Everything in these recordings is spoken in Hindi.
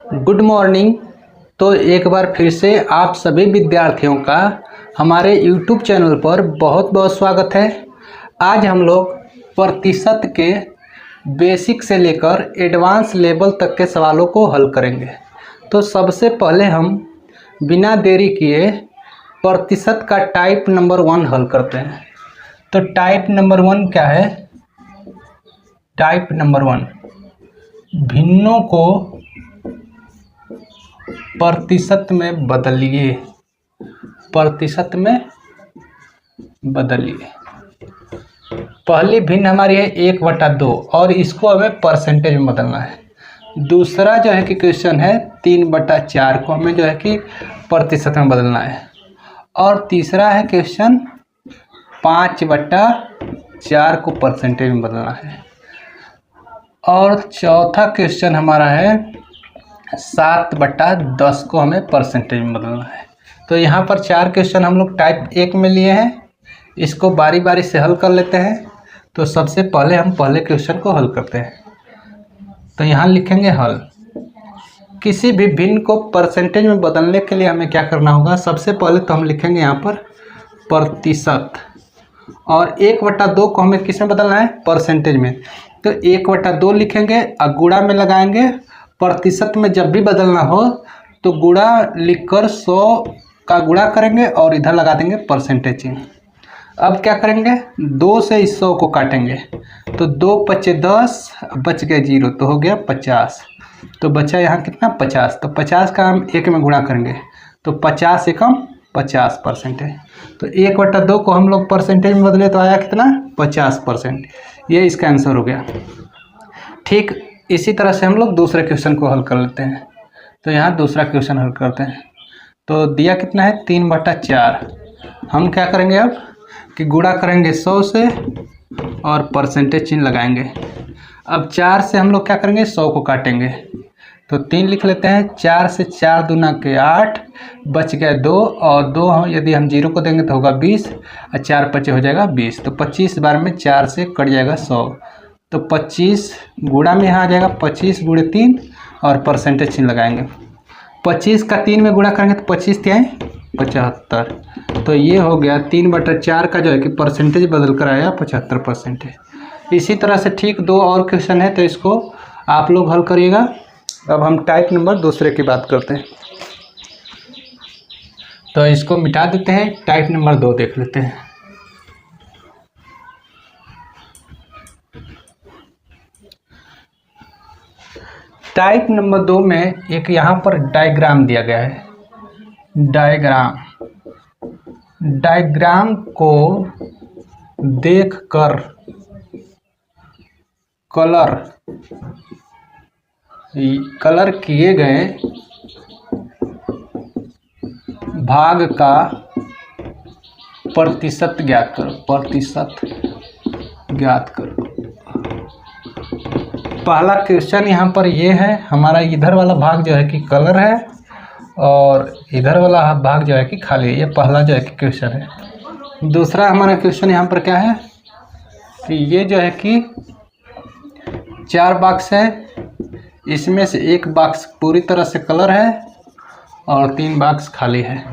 Good morning. तो एक बार फिर से आप सभी विद्यार्थियों का हमारे YouTube चैनल पर बहुत बहुत स्वागत है। आज हम लोग प्रतिशत के बेसिक से लेकर एडवांस लेवल तक के सवालों को हल करेंगे। तो सबसे पहले हम बिना देरी किए प्रतिशत का टाइप नंबर 1 हल करते हैं। तो टाइप नंबर 1 क्या है? टाइप नंबर 1, भिन्नों को प्रतिशत में बदलिए। प्रतिशत में बदलिए। पहली भिन्न हमारी है 1/2 और इसको हमें परसेंटेज में बदलना है। दूसरा जो है कि क्वेश्चन है 3/4 को हमें जो है कि प्रतिशत में बदलना है। और तीसरा है क्वेश्चन 5/4 को परसेंटेज में बदलना है। और चौथा क्वेश्चन हमारा है 7/10 को हमें परसेंटेज में बदलना है। तो यहाँ पर 4 क्वेश्चन हम लोग टाइप 1 में लिए हैं। इसको बारी बारी से हल कर लेते हैं। तो सबसे पहले हम पहले क्वेश्चन को हल करते हैं। तो यहाँ लिखेंगे हल। किसी भी भिन्न को परसेंटेज में बदलने के लिए हमें क्या करना होगा? सबसे पहले तो हम लिखेंगे यहाँ पर प्रतिशत, और 1/2 को हमें किस में बदलना है? परसेंटेज में। तो 1/2 लिखेंगे और गुणा में लगाएंगे। प्रतिशत में जब भी बदलना हो तो गुणा लिखकर 100 का गुणा करेंगे और इधर लगा देंगे परसेंटेज। अब क्या करेंगे? 2 से इस 100 को काटेंगे। तो 2 × 5 = 10, बच गए 0, तो हो गया 50। तो बचा यहाँ कितना? 50। तो 50 का हम 1 में गुणा करेंगे तो 50 एकम 50%। तो 1/2 को हम लोग परसेंटेज में बदले तो आया कितना? 50%। ये इसका आंसर हो गया। ठीक इसी तरह से हम लोग दूसरे क्वेश्चन को हल कर लेते हैं। तो यहाँ दूसरा क्वेश्चन हल करते हैं। तो दिया कितना है? 3/4। हम क्या करेंगे अब कि गुणा करेंगे 100 से और परसेंटेज चिन्ह लगाएंगे। अब 4 से हम लोग क्या करेंगे? 100 को काटेंगे। तो 3 लिख लेते हैं। 4 से 4 दूना के 8, बच गए 2, और 2 यदि हम 0 को देंगे तो होगा 20, और 4 × 5 हो जाएगा 20। तो 25 बार में 4 से कट जाएगा 100। तो 25 गुणा में यहाँ आ जाएगा 25 × 3 और परसेंटेज चिन्ह लगाएंगे। 25 का 3 में गुणा करेंगे तो 25 क्या है? 75। तो ये हो गया 3/4 का जो है कि परसेंटेज बदल कर आया 75%। इसी तरह से ठीक 2 और क्वेश्चन है, तो इसको आप लोग हल करिएगा। अब हम टाइप नंबर दूसरे की बात करते हैं। तो इसको मिटा देते हैं। टाइप नंबर 2 देख लेते हैं। टाइप नंबर 2 में एक यहाँ पर डायग्राम दिया गया है। डायग्राम को देखकर कलर किए गए भाग का प्रतिशत ज्ञात करो। प्रतिशत ज्ञात करो। पहला क्वेश्चन यहाँ पर ये है, हमारा इधर वाला भाग जो है कि कलर है और इधर वाला भाग जो है कि खाली है। ये पहला जो है कि क्वेश्चन है। दूसरा हमारा क्वेश्चन यहाँ पर क्या है कि ये जो है कि 4 बॉक्स है, इसमें से 1 बॉक्स पूरी तरह से कलर है और 3 बॉक्स खाली है।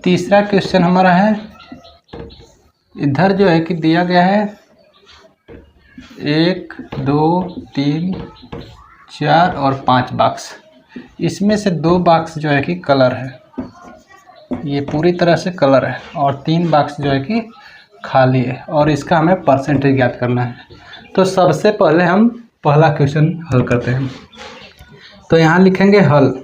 तीसरा क्वेश्चन हमारा है, इधर जो है कि दिया गया है 1 2 3 4 और 5 बॉक्स। इसमें से 2 बॉक्स जो है कि कलर है, ये पूरी तरह से कलर है, और 3 बॉक्स जो है कि खाली है, और इसका हमें परसेंटेज ज्ञात करना है। तो सबसे पहले हम पहला क्वेश्चन हल करते हैं। तो यहाँ लिखेंगे हल।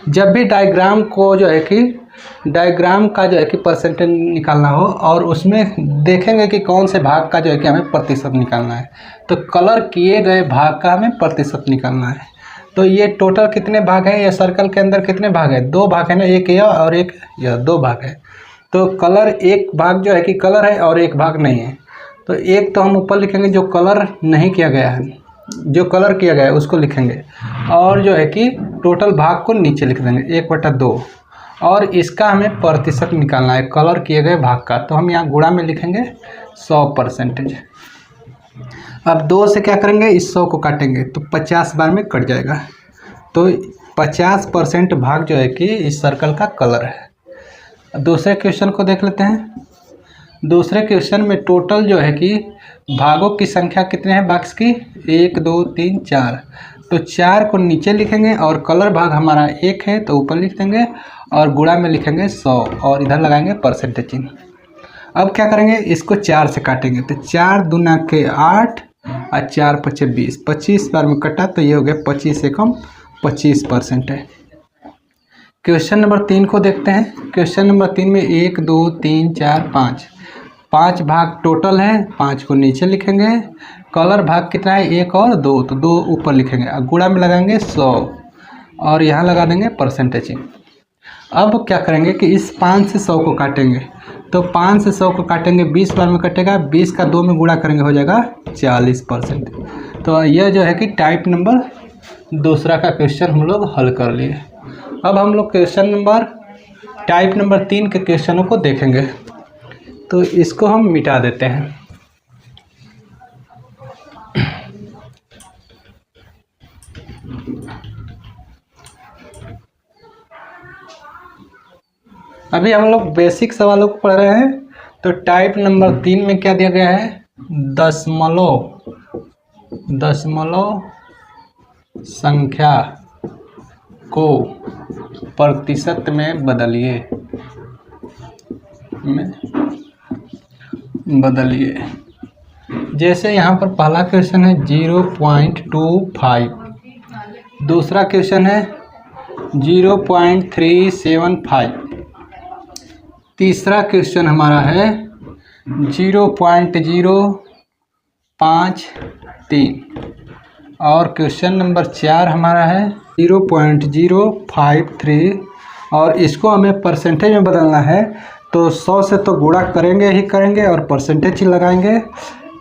जब भी डायग्राम को जो है कि डायग्राम का जो है कि परसेंटेज निकालना हो और उसमें देखेंगे कि कौन से भाग का जो है कि हमें प्रतिशत निकालना है, तो कलर किए गए भाग का हमें प्रतिशत निकालना है। तो ये टोटल कितने भाग हैं? ये सर्कल के अंदर कितने भाग हैं? 2 भाग है ना, एक यह और एक यह, 2 भाग है। तो कलर, एक भाग जो है कि कलर है और एक भाग नहीं है। तो एक तो हम ऊपर लिखेंगे जो कलर नहीं किया गया है, जो कलर किया गया है उसको लिखेंगे, और जो है कि टोटल भाग को नीचे लिख देंगे 1/2, और इसका हमें प्रतिशत निकालना है कलर किए गए भाग का। तो हम यहाँ गुणा में लिखेंगे 100%। अब 2 से क्या करेंगे? इस 100 को काटेंगे तो 50 बार में कट जाएगा। तो 50% भाग जो है कि इस सर्कल का कलर है। दूसरे क्वेश्चन को देख लेते हैं। दूसरे क्वेश्चन में टोटल जो है कि भागों की संख्या कितने हैं बॉक्स की, 1 2 3 4। तो 4 को नीचे लिखेंगे और कलर भाग हमारा 1 है तो ऊपर लिख देंगे और गुणा में लिखेंगे 100 और इधर लगाएंगे परसेंटेज चिन्ह। अब क्या करेंगे, इसको 4 से काटेंगे तो 4 दूना के 8 और 4 पचे 20, 25 बार में कटा तो ये हो गया 25 एकम 25% है। क्वेश्चन नंबर 3 को देखते हैं। क्वेश्चन नंबर 3 में 1 2 3 4 5 भाग टोटल है, 5 को नीचे लिखेंगे। कलर भाग कितना है, 1 और 2, तो 2 ऊपर लिखेंगे और गुणा में लगाएंगे 100 और यहाँ लगा देंगे परसेंटेज। अब क्या करेंगे कि इस 5 से 100 को काटेंगे तो 5 से 100 को काटेंगे 20 बार में कटेगा, 20 का 2 में गुणा करेंगे हो जाएगा 40%। तो यह जो है कि टाइप नंबर दूसरा का क्वेश्चन हम लोग हल कर लिए। अब हम लोग क्वेश्चन नंबर टाइप नंबर 3 के क्वेश्चनों को देखेंगे। तो इसको हम मिटा देते हैं। अभी हम लोग बेसिक सवालों को पढ़ रहे हैं। तो टाइप नंबर 3 में क्या दिया गया है, दशमलव संख्या को प्रतिशत में बदलिए जैसे यहाँ पर पहला क्वेश्चन है 0.25, दूसरा क्वेश्चन है 0.375, तीसरा क्वेश्चन हमारा है 0.053 और क्वेश्चन नंबर 4 हमारा है 0.053 और इसको हमें परसेंटेज में बदलना है। तो 100 से तो गुणा करेंगे ही करेंगे और परसेंटेज ही लगाएंगे।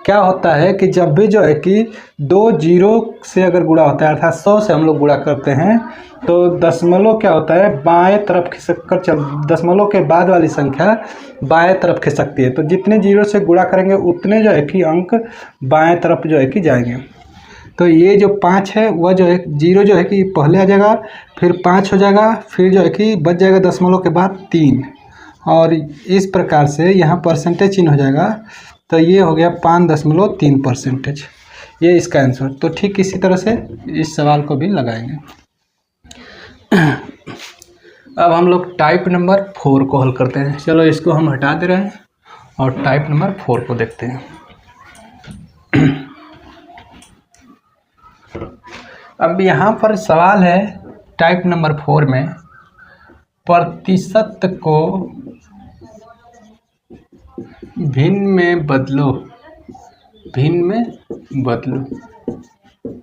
क्या होता है कि जब भी जो है कि 2 जीरो से अगर गुणा होता है अर्थात 100 से हम लोग गुणा करते हैं तो दशमलव क्या होता है, बाएं तरफ खिसक कर दशमलव के बाद वाली संख्या बाएं तरफ खिसकती है। तो जितने जीरो से गुणा करेंगे उतने जो है कि अंक बाएं तरफ जो है कि जाएंगे। तो ये जो 5 है वह जो है जीरो जो है कि पहले आ जाएगा, फिर 5 हो जाएगा, फिर जो है कि बच जाएगा दशमलव के बाद 3 और इस प्रकार से यहाँ परसेंटेज चिन्ह हो जाएगा। तो ये हो गया 5.3%, ये इसका आंसर। तो ठीक इसी तरह से इस सवाल को भी लगाएंगे। अब हम लोग टाइप नंबर 4 को हल करते हैं। चलो इसको हम हटा दे रहे हैं और टाइप नंबर 4 को देखते हैं। अब यहाँ पर सवाल है टाइप नंबर 4 में प्रतिशत को भिन्न में बदलो।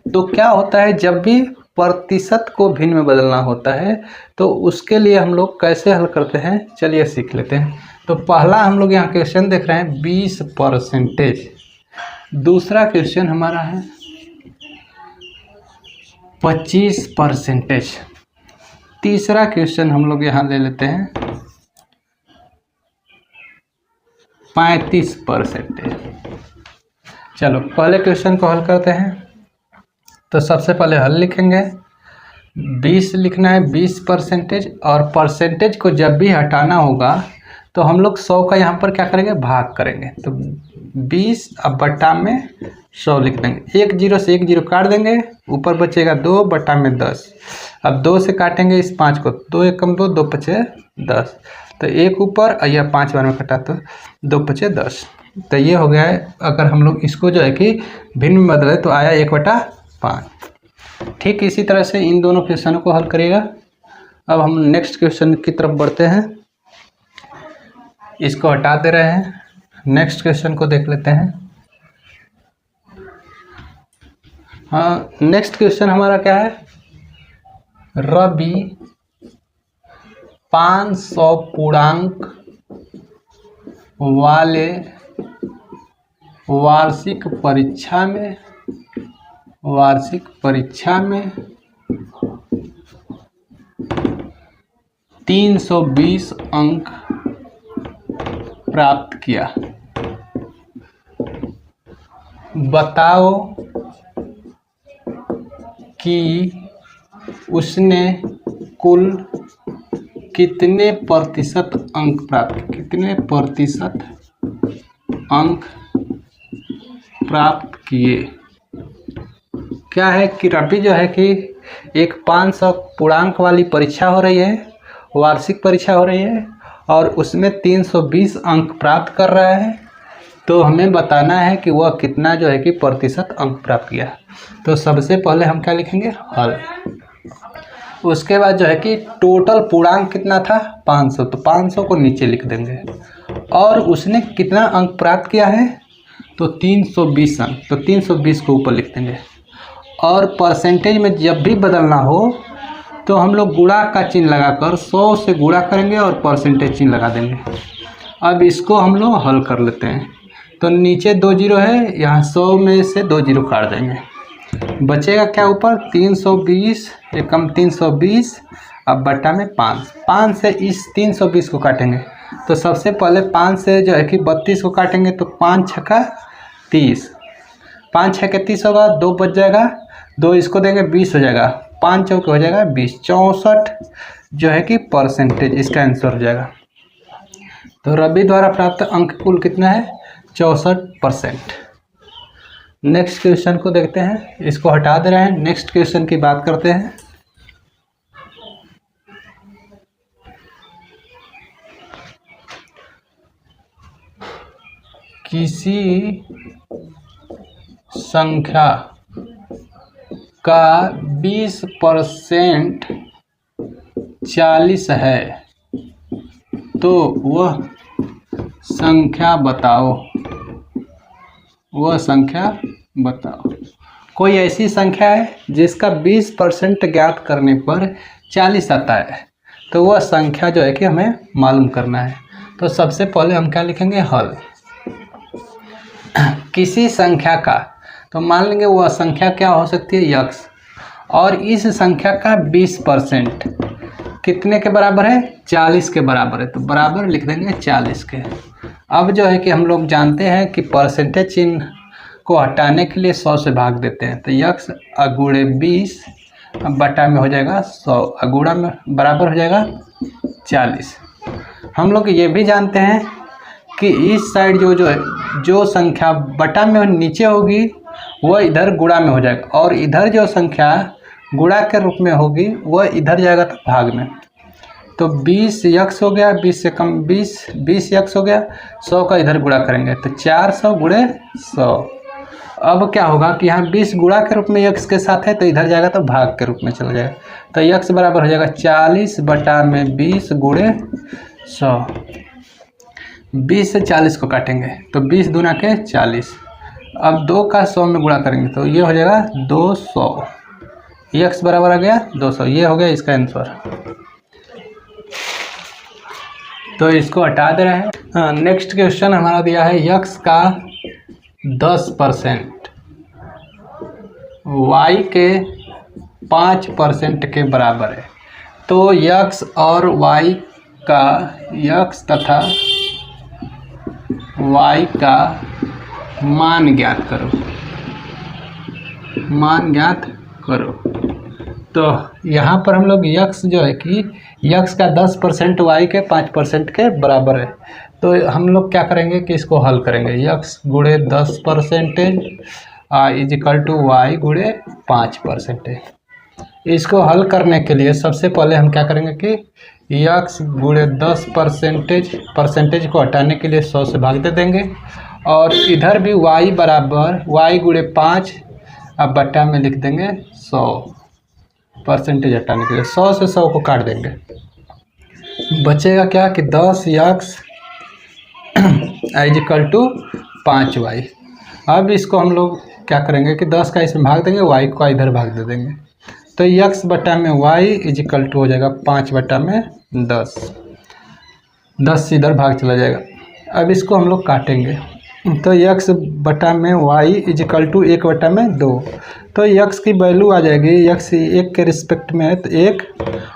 तो क्या होता है, जब भी प्रतिशत को भिन्न में बदलना होता है तो उसके लिए हम लोग कैसे हल करते हैं, चलिए सीख लेते हैं। तो पहला हम लोग यहाँ क्वेश्चन देख रहे हैं 20%, दूसरा क्वेश्चन हमारा है 25%, तीसरा क्वेश्चन हम लोग यहाँ ले लेते हैं 35%। चलो पहले क्वेश्चन को हल करते हैं। तो सबसे पहले हल लिखेंगे, 20 लिखना है 20% और परसेंटेज को जब भी हटाना होगा तो हम लोग 100 का यहाँ पर क्या करेंगे, भाग करेंगे। तो 20 अब बटा में 100 लिख देंगे, 1 जीरो से 1 जीरो काट देंगे, ऊपर बचेगा 2 बटा में 10। अब 2 से काटेंगे इस 5 को, 2 एकम 2, 2 पचे 10, तो 1 ऊपर और यह 5 बार में कटा तो 2 पचे 10। तो ये हो गया है। अगर हम लोग इसको जो है कि भिन्न में बदले तो आया 1/5। ठीक इसी तरह से इन दोनों क्वेश्चनों को हल करिएगा। अब हम नेक्स्ट क्वेश्चन की तरफ बढ़ते हैं, इसको हटा दे रहे हैं, नेक्स्ट क्वेश्चन को देख लेते हैं। हाँ, नेक्स्ट क्वेश्चन हमारा क्या है, रवि 500 पूर्णांक वाले वार्षिक परीक्षा में 320 अंक प्राप्त किया। बताओ कि उसने कुल कितने प्रतिशत अंक प्राप्त किए, कितने प्रतिशत अंक प्राप्त किए। क्या है कि रवि जो है कि एक 500 पूर्णांक वाली परीक्षा हो रही है, वार्षिक परीक्षा हो रही है, और उसमें 320 अंक प्राप्त कर रहा है। तो हमें बताना है कि वह कितना जो है कि प्रतिशत अंक प्राप्त किया। तो सबसे पहले हम क्या लिखेंगे, हल। उसके बाद जो है कि टोटल पूर्णांक कितना था, 500, तो 500 को नीचे लिख देंगे। और उसने कितना अंक प्राप्त किया है, तो 320 अंक, तो 320 को ऊपर लिख देंगे। और परसेंटेज में जब भी बदलना हो तो हम लोग गुणा का चिन्ह लगाकर 100 से गुणा करेंगे और परसेंटेज चिन्ह लगा देंगे। अब इसको हम लोग हल कर लेते हैं। तो नीचे 2 जीरो है, यहाँ 100 में से 2 जीरो काट देंगे, बचेगा क्या ऊपर, 320 एकम 320, अब बटा में 5 से इस 320 को काटेंगे। तो सबसे पहले 5 से जो है कि 32 को काटेंगे, तो 5 छक्का 30, 5 छक्के 30 होगा, 2 बच जाएगा, 2 इसको देंगे 20 हो जाएगा, 5 चौके हो जाएगा 20, 64 जो है कि परसेंटेज इसका आंसर हो जाएगा। तो रवि द्वारा प्राप्त अंक कुल कितना है, 64%। नेक्स्ट क्वेश्चन को देखते हैं, इसको हटा दे रहे हैं, नेक्स्ट क्वेश्चन की बात करते हैं। किसी संख्या का 20% 40 है, तो वह संख्या बताओ, वह संख्या बताओ। कोई ऐसी संख्या है जिसका 20% ज्ञात करने पर 40 आता है, तो वह संख्या जो है कि हमें मालूम करना है। तो सबसे पहले हम क्या लिखेंगे, हल। किसी संख्या का, तो मान लेंगे वह संख्या क्या हो सकती है, यक्स, और इस संख्या का 20% कितने के बराबर है, 40 के बराबर है, तो बराबर लिख देंगे 40 के। अब जो है कि हम लोग जानते हैं कि परसेंटेज चिन्ह को हटाने के लिए 100 से भाग देते हैं, तो यक्स अगुणे 20 बटा में हो जाएगा 100, अगुणा में बराबर हो जाएगा 40। हम लोग ये भी जानते हैं कि इस साइड जो संख्या बटा में नीचे होगी वह इधर गुणा में हो जाएगा, और इधर जो संख्या गुणा के रूप में होगी वह इधर जाएगा तो भाग में। तो 20 यक्स हो गया, 20 से कम 20 यक्स हो गया, 100 का इधर गुणा करेंगे तो 400 गुणे 100। अब क्या होगा कि यहाँ 20 गुणा के रूप में यक्स के साथ है, तो इधर जाएगा तो भाग के रूप में चला जाएगा, तो यक्स बराबर हो जाएगा 40 बटा में 20 गुणे 100। 20 से 40 को काटेंगे तो 20 दूना के 40, अब 2 का 100 में गुणा करेंगे तो ये हो जाएगा 200, यक्स बराबर आ गया 200, ये हो गया इसका आंसर। तो इसको हटा दे रहे हैं। नेक्स्ट क्वेश्चन हमारा दिया है, यक्स का 10% वाई के 5% के बराबर है। तो यक्स और वाई का, यक्स तथा वाई का मान ज्ञात करो, मान ज्ञात करो। तो यहाँ पर हम लोग यक्स जो है कि यक्स का 10% वाई के 5% के बराबर है, तो हम लोग क्या करेंगे कि इसको हल करेंगे, यक्स गुणे 10% इज इक्वल टू वाई गुणे 5%। इसको हल करने के लिए सबसे पहले हम क्या करेंगे कि यक्स गुणे 10% को हटाने के लिए 100 से भाग दे देंगे, और इधर भी वाई बराबर वाई गुणे 5 अब बट्टा में लिख देंगे 100% हटाने के लिए 100 से 100 को काट देंगे, बचेगा क्या कि 10 x is equal to 5 y. अब इसको हम लोग क्या करेंगे कि 10 का इसमें भाग देंगे, वाई को इधर भाग दे देंगे, तो यक्स बटा में वाई इज इक्वल टू हो जाएगा 5 बटा में 10, 10 इधर भाग चला जाएगा। अब इसको हम लोग काटेंगे, तो यक्स बटा में वाई इज इक्वल टू 1 बटा में 2, तो यक्स की वैल्यू आ जाएगी, यक्स 1 के रिस्पेक्ट में है तो 1,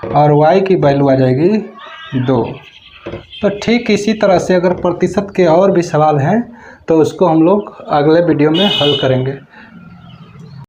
और वाई की वैल्यू आ जाएगी 2। तो ठीक इसी तरह से अगर प्रतिशत के और भी सवाल हैं तो उसको हम लोग अगले वीडियो में हल करेंगे।